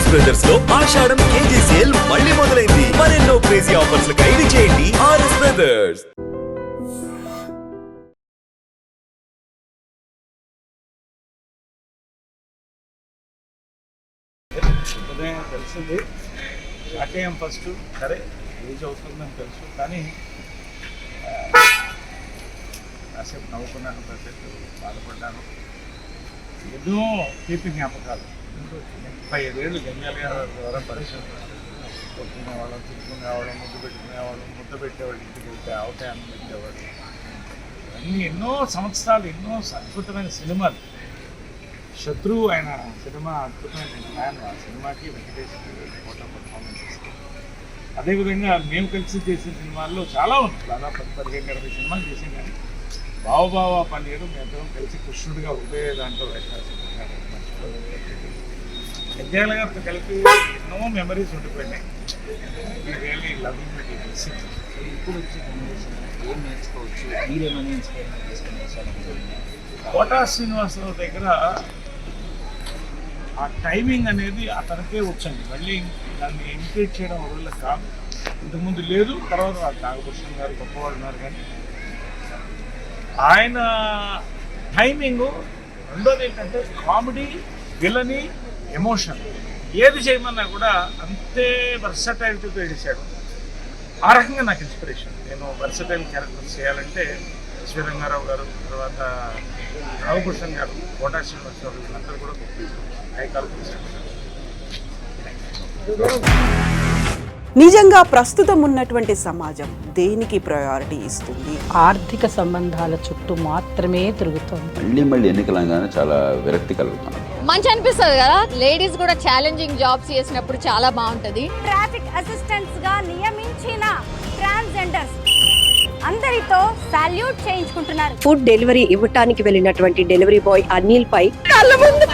RS brothers లో ఆషాఢం KG sale మళ్ళీ మొదలైంది. మరెన్నో క్రేజీ ఆఫర్స్ ఖైదీ చేయండి ఆర్ఎస్ బ్రదర్స్. ఉదయం తెలిసింది నాకేం ఫస్ట్ సరే ఏజ్ అవుతుందని తెలుసు, కానీ కాసేపు నవ్వుకున్నాను, కాసేపు బాధపడ్డాను. ఎన్నో తీపి జ్ఞాపకాలు. 35 ఏళ్ళు జంజాల గారి ద్వారా పరిశ్రమ కొట్టుకునేవాళ్ళం, తిట్టుకునేవాళ్ళం, ముద్దు పెట్టేవాడు, ఇంటికి వెళ్తే అవకాశం పెట్టేవాడు. అన్నీ ఎన్నో సంవత్సరాలు, ఎన్నో అద్భుతమైన సినిమాలు. శత్రువు ఆయన సినిమా అద్భుతమైన ఫ్యాన్. ఆ సినిమాకి వెంకటేశ్వర ఫోటో పర్ఫార్మెన్సెస్. అదేవిధంగా మేము కలిసి చేసిన సినిమాల్లో చాలా ఉన్నాయి. దాదాపు 15-20 సినిమాలు చేసాం. కానీ బావబావ పన్నీరు మేమిద్దరం కలిసి కృష్ణుడిగా ఉదయ దాంట్లో ఎన్టీఆర్ గారితో కలిపి ఎన్నో మెమరీస్ ఉండిపోయినాయి. Really loving it. ఇప్పుడు వచ్చే జనరేషన్ ఏం నేర్చుకోవచ్చు, మీరేమని ఇన్స్పైర్ చేసుకునే కోటా శ్రీనివాసరావు దగ్గర ఆ టైమింగ్ అనేది అతనికే వచ్చండి. మళ్ళీ దాన్ని ఇమిటేట్ చేయడం వల్ల కాదు. ఇంతకుముందు లేదు, తర్వాత నాగభూషణ్ గారు గొప్పవాడు ఉన్నారు, కానీ ఆయన టైమింగ్. రెండోది ఏంటంటే కామెడీ, విలని, ఎమోషన్ ఏది చేయమన్నా కూడా అంతే వర్సటైలిటీతో చేశాడు. ఆ రకంగా నాకు ఇన్స్పిరేషన్. నేను వర్సటైల్ క్యారెక్టర్స్ చేయాలంటే ఎస్వి రంగారావు గారు, తర్వాత నాగభూషణ్ గారు, కోటా శ్రీనివాసరావు వీళ్ళందరూ కూడా గొప్ప నిజంగా ప్రస్తుతం ఉన్నటువంటి సమాజం దేనికి ప్రయారిటీ ఇస్తుంది? ఆర్థిక సంబంధాల చుట్టూ మాత్రమే తిరుగుతుంది. మళ్ళీ ఎన్నికలంగానే చాలా విరక్తి కలుగుతాను. మంచి అనిపిస్తుంది కదా, లేడీస్ కూడా ఛాలెంజింగ్ జాబ్స్ చేసినప్పుడు చాలా బాగుంటది. ట్రాఫిక్ అసిస్టెంట్స్ గా నియమించిన ట్రాన్స్జెండర్స్ అందరితో సాల్యూట్ చేయించుకుంటున్నారు. ఫుడ్ డెలివరీ ఇవ్వటానికి వెళ్ళినటువంటి డెలివరీ బాయ్ అనిల్ పై కళ్ళ ముందు